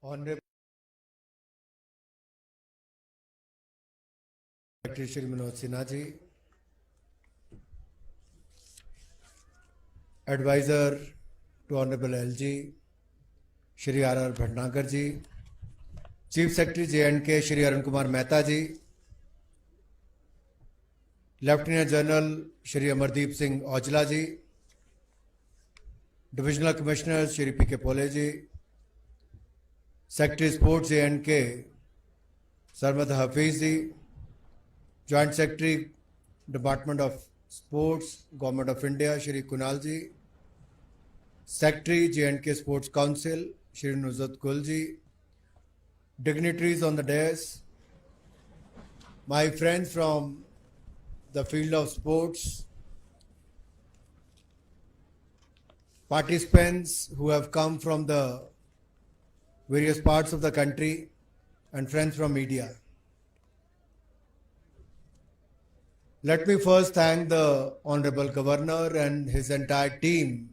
Honorable Secretary Shri Manoj Sinha ji, Advisor to Honorable LG Shri R. Bhatnagar ji, Chief Secretary J&K Shri Arun Kumar Mehta ji, Lieutenant General Shri Amardeep Singh Aujla ji, Divisional Commissioner Shri P.K. Pole ji, Secretary Sports J&K Sarmad Hafiz ji, Joint Secretary Department of Sports Government of India Shri Kunal ji, Secretary J&K Sports Council Shri Nuzhat Gul ji, dignitaries on the dais, my friends from the field of sports, participants who have come from the various parts of the country, and friends from media. Let me first thank the Honorable Governor and his entire team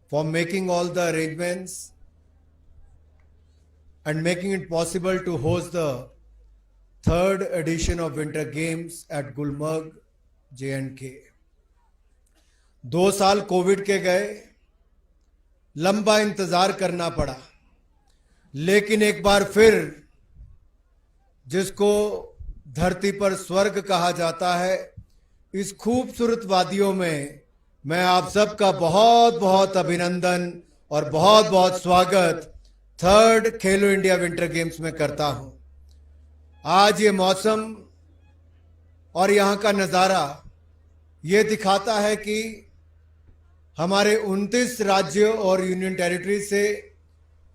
for making all the arrangements and making it possible to host the third edition of Winter Games at Gulmarg, J&K. 2 साल Covid के गए, लंबा इंतजार करना पड़ा, लेकिन एक बार फिर जिसको धरती पर स्वर्ग कहा जाता है, इस खूबसूरत वादियों में मैं आप सबका बहुत बहुत अभिनंदन और बहुत बहुत स्वागत थर्ड खेलो इंडिया विंटर गेम्स में करता हूं। आज ये मौसम और यहां का नजारा ये दिखाता है कि हमारे 29 राज्यों और यूनियन टेरिटरी से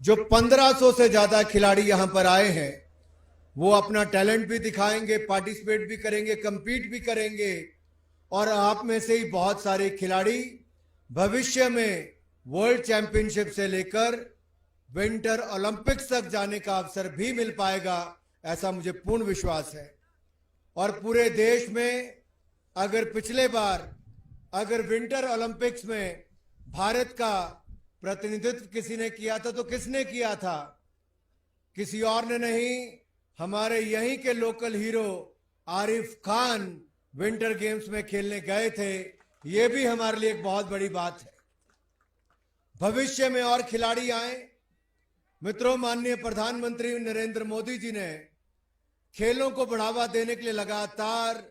जो 1500 से ज्यादा खिलाड़ी यहां पर आए हैं, वो अपना टैलेंट भी दिखाएंगे, पार्टिसिपेट भी करेंगे, compete भी करेंगे, और आप में से ही बहुत सारे खिलाड़ी भविष्य में वर्ल्ड चैंपियनशिप से लेकर विंटर ओलंपिक्स तक जाने का अवसर भी मिल पाएगा, ऐसा मुझे पूर्ण विश्वास है। और पूरे देश में अगर पिछले बार अगर विंटर ओलंपिक्स में भारत का प्रतिनिधित्व किसी ने किया था तो किसने किया था? किसी और ने नहीं, हमारे यहीं के local hero Arif Khan winter games में खेलने गए थे। ये भी हमारे लिए एक बहुत बड़ी बात है। भविष्य में और खिलाड़ी आए। मित्रों, माननीय प्रधानमंत्री नरेंद्र मोदी जी ने खेलों को बढ़ावा देने के लिए लगातार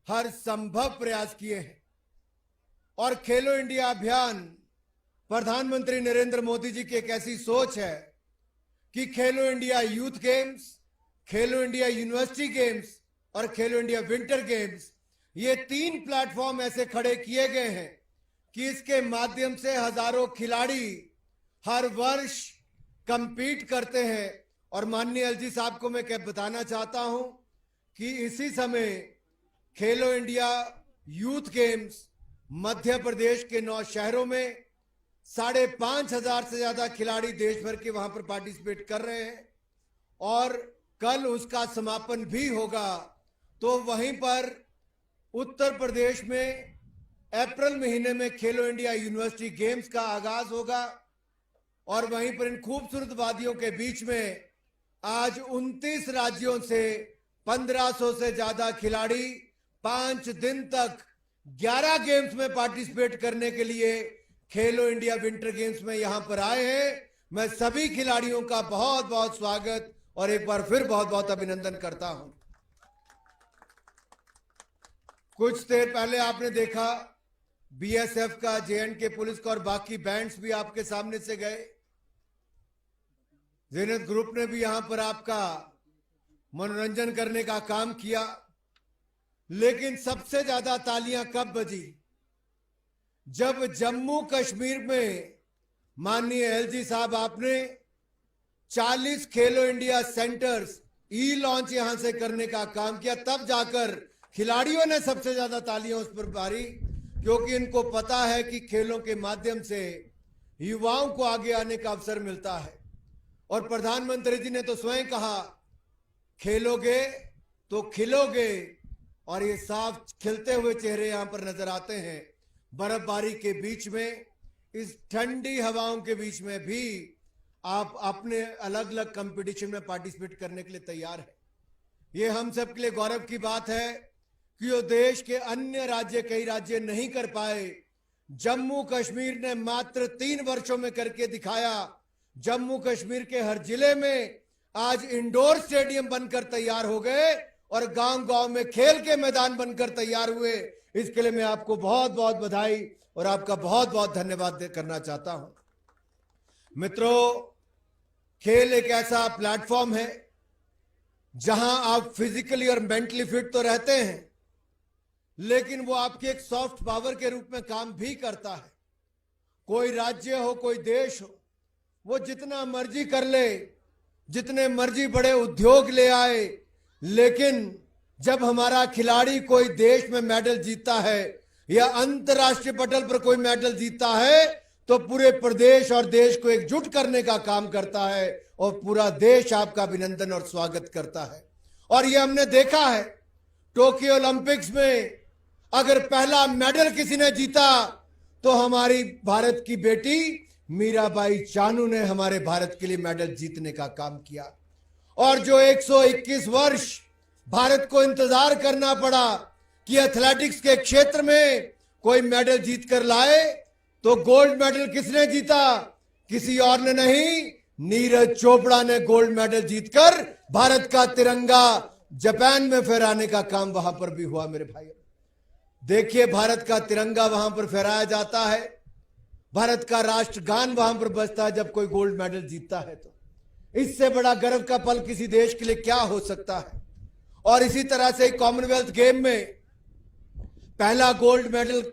हर संभव प्रयास किए हैं, और खेलो इंडिया अभियान प्रधानमंत्री नरेंद्र मोदी जी की एक ऐसी सोच है कि खेलो इंडिया यूथ गेम्स, खेलो इंडिया यूनिवर्सिटी गेम्स और खेलो इंडिया विंटर गेम्स, ये 3 प्लेटफॉर्म ऐसे खड़े किए गए हैं कि इसके माध्यम से हजारों खिलाड़ी हर वर्ष कंपीट करते हैं। और माननीय एलजी साहब को मैं बताना चाहता हूं कि इसी समय खेलो India youth games Madhya Pradesh के 9 शहरों में 5,500 से ज्यादा खिलाड़ी देश भर के वहां पर पार्टिसिपेट कर रहे हैं, और कल उसका समापन भी होगा। तो वहीं पर उत्तर प्रदेश में अप्रैल महीने में खेलो इंडिया यूनिवर्सिटी गेम्स का आगाज होगा, और वहीं पर इन खूबसूरत वादियों के बीच में आज 29 राज्यों से 1500 से ज्यादा खिलाड़ी 5 दिन तक 11 गेम्स में पार्टिसिपेट करने के लिए खेलो इंडिया विंटर गेम्स में यहां पर आए हैं। मैं सभी खिलाड़ियों का बहुत बहुत स्वागत और एक बार फिर बहुत बहुत अभिनंदन करता हूं। कुछ देर पहले आपने देखा बीएसएफ का, जे&के पुलिस का और बाकी बैंड्स भी आपके सामने से गए। ज़ीनत ग्रुप ने भी यहां पर आपका मनोरंजन करने का काम किया, लेकिन सबसे ज्यादा तालियां कब बजी? जब जम्मू कश्मीर में माननीय एलजी साहब आपने 40 खेलो इंडिया सेंटर्स ई लॉन्च यहां से करने का काम किया, तब जाकर खिलाड़ियों ने सबसे ज्यादा तालियां उस पर मारी, क्योंकि इनको पता है कि खेलों के माध्यम से युवाओं को आगे आने का अवसर मिलता है। और प्रधानमंत्री जी ने तो स्वयं कहा, खेलोगे तो खिलोगे, और ये साफ खिलते हुए चेहरे यहां पर नजर आते हैं। बर्फबारी के बीच में, इस ठंडी हवाओं के बीच में भी आप अपने अलग अलग कंपटीशन में पार्टिसिपेट करने के लिए तैयार है। ये हम सब के लिए गौरव की बात है कि जो देश के अन्य राज्य, कई राज्य नहीं कर पाए, जम्मू कश्मीर ने मात्र 3 वर्षों में करके दिखाया। जम्मू कश्मीर के हर जिले में आज इंडोर स्टेडियम बनकर तैयार हो गए और गांव गांव में खेल के मैदान बनकर तैयार हुए। इसके लिए मैं आपको बहुत बहुत बधाई और आपका बहुत बहुत धन्यवाद करना चाहता हूं। मित्रों, खेल एक ऐसा प्लेटफॉर्म है जहां आप फिजिकली और मेंटली फिट तो रहते हैं, लेकिन वो आपकी एक सॉफ्ट पावर के रूप में काम भी करता है। कोई राज्य हो, कोई देश हो, वो जितना मर्जी कर ले, जितने मर्जी बड़े उद्योग ले आए, लेकिन जब हमारा खिलाड़ी कोई देश में मेडल जीतता है या अंतर्राष्ट्रीय पटल पर कोई मेडल जीतता है तो पूरे प्रदेश और देश को एकजुट करने का काम करता है और पूरा देश आपका अभिनंदन और स्वागत करता है। और ये हमने देखा है टोक्यो ओलंपिक्स में, अगर पहला मेडल किसी ने जीता तो हमारी भारत की बेटी मीराबाई चानू ने हमारे भारत के लिए मेडल जीतने का काम किया। और जो 121 वर्ष भारत को इंतजार करना पड़ा कि एथलेटिक्स के क्षेत्र में कोई मेडल जीत कर लाए, तो गोल्ड मेडल किसने जीता? किसी और ने नहीं, नीरज चोपड़ा ने गोल्ड मेडल जीतकर भारत का तिरंगा जापान में फहराने का काम वहां पर भी हुआ। मेरे भाई देखिए, भारत का तिरंगा वहां पर फहराया जाता है, भारत का राष्ट्रगान वहां पर बजता है जब कोई गोल्ड मेडल जीतता है। तो इससे बड़ा गर्व का पल किसी देश के लिए क्या हो सकता है। और इसी तरह से कॉमनवेल्थ गेम में पहला गोल्ड मेडल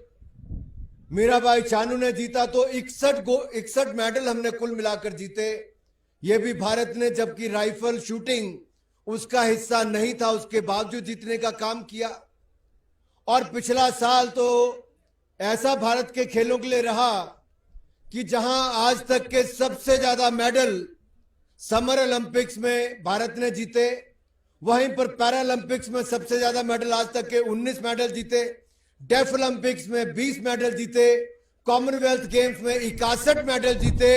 मीराबाई चानू ने जीता, तो 61 मेडल हमने कुल मिलाकर जीते। ये भी भारत ने, जबकि राइफल शूटिंग उसका हिस्सा नहीं था, उसके बावजूद जीतने का काम किया। और पिछला साल तो ऐसा भारत के खेलों के लिए रहा कि जहां आज तक के सबसे ज्यादा मेडल समर ओलंपिक्स में भारत ने जीते, वहीं पर पैरालंपिक्स में सबसे ज्यादा मेडल आज तक के 19 मेडल जीते, डेफ ओलंपिक्स में 20 मेडल जीते, कॉमनवेल्थ गेम्स में 61 मेडल जीते।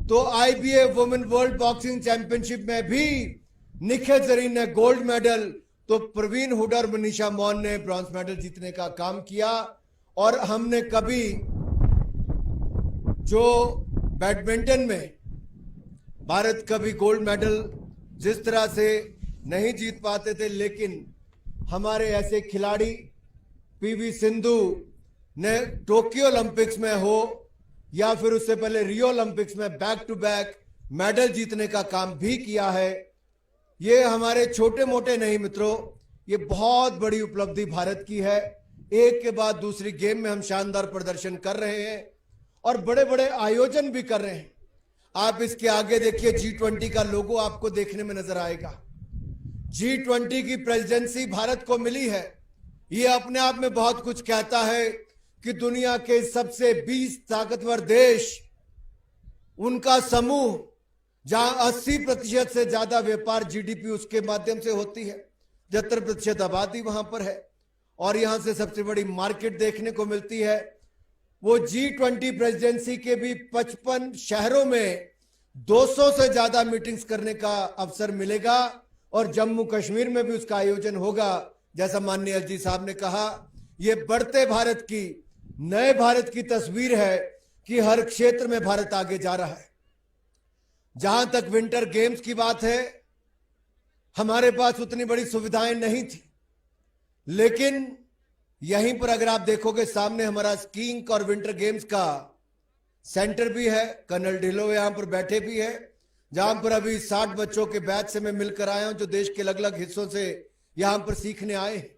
तो IBA women world boxing championship में भी निखिल जरीन ने गोल्ड मेडल, तो प्रवीण हुडा और मनीषा मौन ने ब्रॉन्ज मेडल जीतने का काम किया। और हमने कभी जो बैडमिंटन में भारत कभी गोल्ड मेडल जिस तरह से नहीं जीत पाते थे, लेकिन हमारे ऐसे खिलाड़ी पीवी सिंधु ने टोक्यो ओलंपिक्स में हो या फिर उससे पहले रियो ओलंपिक्स में बैक टू बैक मेडल जीतने का काम भी किया है। ये हमारे छोटे मोटे नहीं मित्रों, ये बहुत बड़ी उपलब्धि भारत की है। एक के बाद दूसरी गेम में हम शानदार प्रदर्शन कर रहे हैं और बड़े बड़े आयोजन भी कर रहे हैं। आप इसके आगे देखिए, G20 का लोगो आपको देखने में नजर आएगा। G20 की प्रेसिडेंसी भारत को मिली है। ये अपने आप में बहुत कुछ कहता है कि दुनिया के सबसे 20 ताकतवर देश, उनका समूह, जहां 80% से ज्यादा व्यापार जीडीपी उसके माध्यम से होती है, 70% आबादी वहां पर है और यहां से सबसे बड़ी मार्केट देखने को मिलती है। वो G20 प्रेसिडेंसी के भी 55 शहरों में 200 से ज्यादा मीटिंग्स करने का अवसर मिलेगा और जम्मू कश्मीर में भी उसका आयोजन होगा। जैसा माननीय एलजी साहब ने कहा, ये बढ़ते भारत की, नए भारत की तस्वीर है कि हर क्षेत्र में भारत आगे जा रहा है। जहां तक विंटर गेम्स की बात है, हमारे पास उतनी बड़ी सुविधाएं नहीं थी, लेकिन यहीं पर अगर आप देखोगे सामने हमारा स्कीइंग और विंटर गेम्स का सेंटर भी है। कर्नल ढिल्लो यहां पर बैठे भी है, जहां पर अभी 60 बच्चों के बैच से मैं मिलकर आया हूं जो देश के अलग अलग हिस्सों से यहां पर सीखने आए हैं।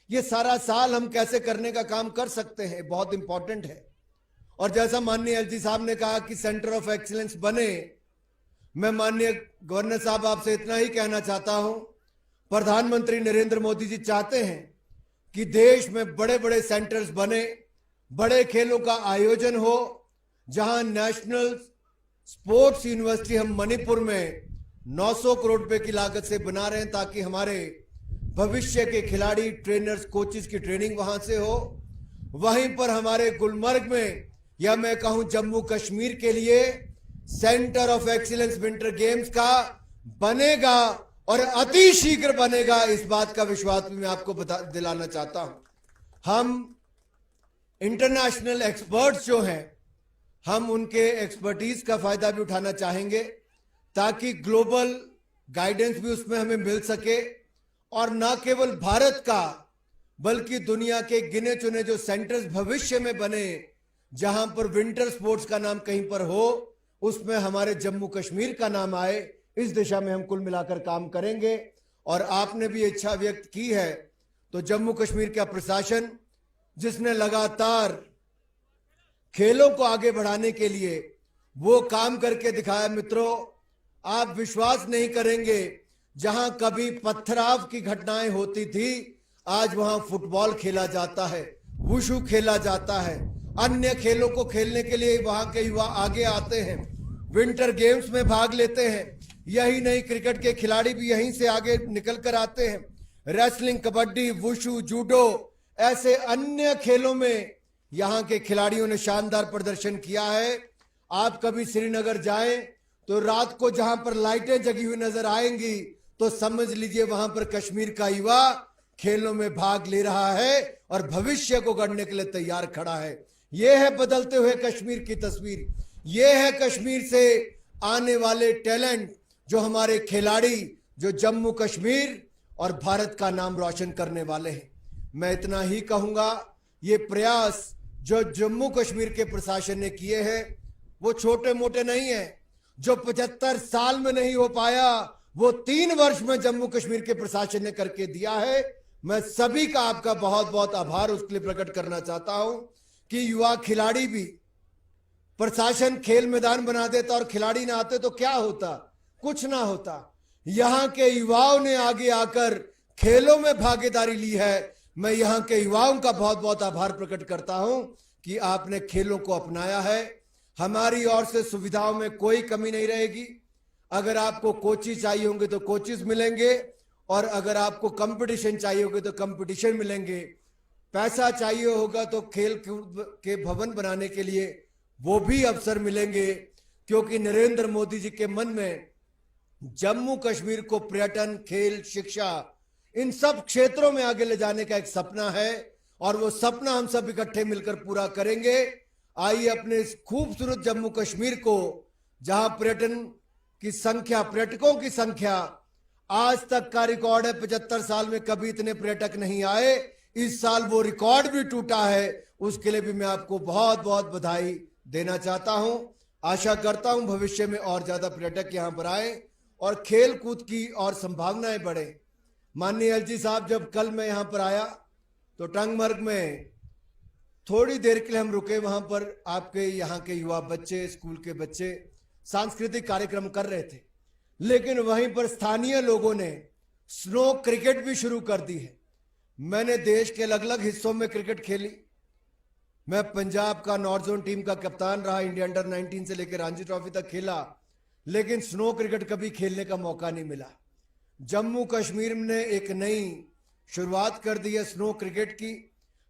ये सारा साल हम कैसे करने का काम कर सकते हैं, बहुत इंपॉर्टेंट है। और जैसा माननीय एलजी साहब ने कहा कि सेंटर ऑफ एक्सीलेंस बने, मैं माननीय गवर्नर साहब आपसे इतना ही कहना चाहता हूं, प्रधानमंत्री नरेंद्र मोदी जी चाहते हैं कि देश में बड़े बड़े सेंटर्स बने, बड़े खेलों का आयोजन हो, जहां नेशनल स्पोर्ट्स यूनिवर्सिटी हम मणिपुर में 900 करोड़ रुपए की लागत से बना रहे हैं, ताकि हमारे भविष्य के खिलाड़ी, ट्रेनर्स, कोचेस की ट्रेनिंग वहां से हो। वहीं पर हमारे गुलमर्ग में, या मैं कहूं जम्मू कश्मीर के लिए centre of excellence winter games का बनेगा और अति शीघ्र बनेगा, इस बात का विश्वास भी मैं आपको दिलाना चाहता हूं। हम इंटरनेशनल एक्सपर्ट्स जो हैं, हम उनके एक्सपर्टीज का फायदा भी उठाना चाहेंगे ताकि ग्लोबल गाइडेंस भी उसमें हमें मिल सके और न केवल भारत का बल्कि दुनिया के गिने चुने जो सेंटर्स भविष्य में बने जहां पर विंटर स्पोर्ट्स का नाम कहीं पर हो, उसमें हमारे जम्मू कश्मीर का नाम आए, इस दिशा में हम कुल मिलाकर काम करेंगे। और आपने भी इच्छा व्यक्त की है तो जम्मू कश्मीर का प्रशासन जिसने लगातार खेलों को आगे बढ़ाने के लिए वो काम करके दिखाया, मित्रों आप विश्वास नहीं करेंगे, जहां कभी पथराव की घटनाएं होती थी आज वहां फुटबॉल खेला जाता है, वुशु खेला जाता है, अन्य खेलों को खेलने के लिए वहां के युवा आगे आते हैं, विंटर गेम्स में भाग लेते हैं। यही नहीं, क्रिकेट के खिलाड़ी भी यहीं से आगे निकल कर आते हैं। रेसलिंग, कबड्डी, वुशु, जूडो, ऐसे अन्य खेलों में यहां के खिलाड़ियों ने शानदार प्रदर्शन किया है। आप कभी श्रीनगर जाएं तो रात को जहां पर लाइटें जगी हुई नजर आएंगी तो समझ लीजिए वहां पर कश्मीर का युवा खेलों में भाग ले रहा है और भविष्य को गढ़ने के लिए तैयार खड़ा है। यह है बदलते हुए कश्मीर की तस्वीर, यह है कश्मीर से आने वाले टैलेंट, जो हमारे खिलाड़ी जो जम्मू कश्मीर और भारत का नाम रोशन करने वाले हैं। मैं इतना ही कहूंगा, ये प्रयास जो जम्मू कश्मीर के प्रशासन ने किए हैं वो छोटे मोटे नहीं है। जो 75 साल में नहीं हो पाया वो 3 वर्ष में जम्मू कश्मीर के प्रशासन ने करके दिया है। मैं सभी का आपका बहुत बहुत आभार उसके लिए प्रकट करना चाहता हूं कि युवा खिलाड़ी भी, प्रशासन खेल मैदान बना देता और खिलाड़ी ना आते तो क्या होता, कुछ ना होता। यहां के युवाओं ने आगे आकर खेलों में भागीदारी ली है। मैं यहां के युवाओं का बहुत बहुत आभार प्रकट करता हूं कि आपने खेलों को अपनाया है। हमारी ओर से सुविधाओं में कोई कमी नहीं रहेगी। अगर आपको कोचिज चाहिए होंगे तो कोचिज मिलेंगे और अगर आपको कंपटीशन चाहिए होगा तो कंपटीशन मिलेंगे। पैसा चाहिए होगा तो खेल के भवन बनाने के लिए वो भी अवसर मिलेंगे, क्योंकि नरेंद्र मोदी जी के मन में जम्मू कश्मीर को पर्यटन, खेल, शिक्षा, इन सब क्षेत्रों में आगे ले जाने का एक सपना है और वो सपना हम सब इकट्ठे मिलकर पूरा करेंगे। आइए अपने इस खूबसूरत जम्मू कश्मीर को, जहां पर्यटन की संख्या, पर्यटकों की संख्या आज तक का रिकॉर्ड है, 75 साल में कभी इतने पर्यटक नहीं आए, इस साल वो रिकॉर्ड भी टूटा है। उसके लिए भी मैं आपको बहुत बहुत बधाई देना चाहता हूं। आशा करता हूं भविष्य में और ज्यादा पर्यटक यहां पर आए और खेल कूद की और संभावनाएं बढ़े। माननीय एलजी साहब, जब कल मैं यहां पर आया तो टंगमर्ग में थोड़ी देर के लिए हम रुके। वहां पर आपके यहाँ के युवा बच्चे, स्कूल के बच्चे सांस्कृतिक कार्यक्रम कर रहे थे, लेकिन वहीं पर स्थानीय लोगों ने स्नो क्रिकेट भी शुरू कर दी है। मैंने देश के अलग अलग हिस्सों में क्रिकेट खेली। मैं पंजाब का नॉर्थ जोन टीम का कप्तान रहा, इंडिया अंडर 19 से लेकर रणजी ट्रॉफी तक खेला, लेकिन स्नो क्रिकेट कभी खेलने का मौका नहीं मिला। जम्मू कश्मीर ने एक नई शुरुआत कर दी है स्नो क्रिकेट की।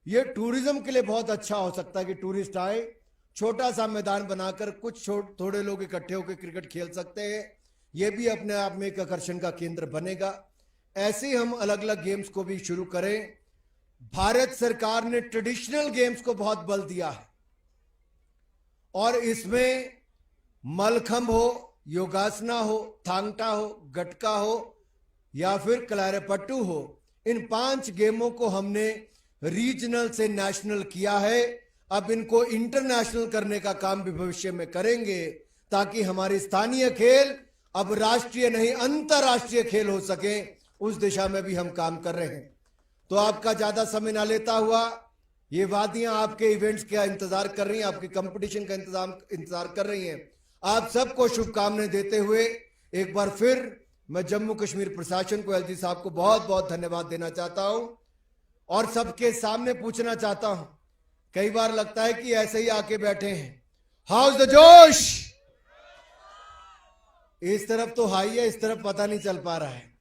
ये टूरिज्म के लिए बहुत अच्छा हो सकता है कि टूरिस्ट आए, छोटा सा मैदान बनाकर कुछ थोड़े लोग इकट्ठे होकर क्रिकेट खेल सकते हैं। ये भी अपने आप में एक आकर्षण का केंद्र बनेगा। ऐसे ही हम अलग अलग गेम्स को भी शुरू करें। भारत सरकार ने ट्रेडिशनल गेम्स को बहुत बल दिया है और इसमें मलखंब हो, योगासना हो, थांगटा हो, गटका हो या फिर कलारीपट्टू हो, इन 5 गेमों को हमने रीजनल से नेशनल किया है। अब इनको इंटरनेशनल करने का काम भी भविष्य में करेंगे ताकि हमारे स्थानीय खेल अब राष्ट्रीय नहीं अंतरराष्ट्रीय खेल हो सके। उस दिशा में भी हम काम कर रहे हैं। तो आपका ज्यादा समय ना लेता हुआ, ये वादियां आपके इवेंट्स का इंतजार कर रही हैं, आपके कंपटीशन का इंतजार कर रही हैं। आप सबको शुभकामनाएं देते हुए एक बार फिर मैं जम्मू कश्मीर प्रशासन को, एलजी साहब को बहुत बहुत धन्यवाद देना चाहता हूं और सबके सामने पूछना चाहता हूं। कई बार लगता है कि ऐसे ही आके बैठे हैं। हाउस द जोश? इस तरफ तो हाई है, इस तरफ पता नहीं चल पा रहा है।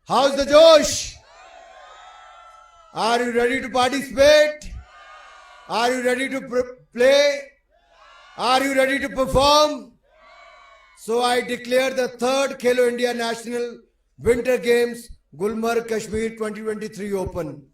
How's the josh? Are you ready to participate? Are you ready to play? Are you ready to perform? So I declare the third Khelo India National Winter Games Gulmarg Kashmir 2023 open.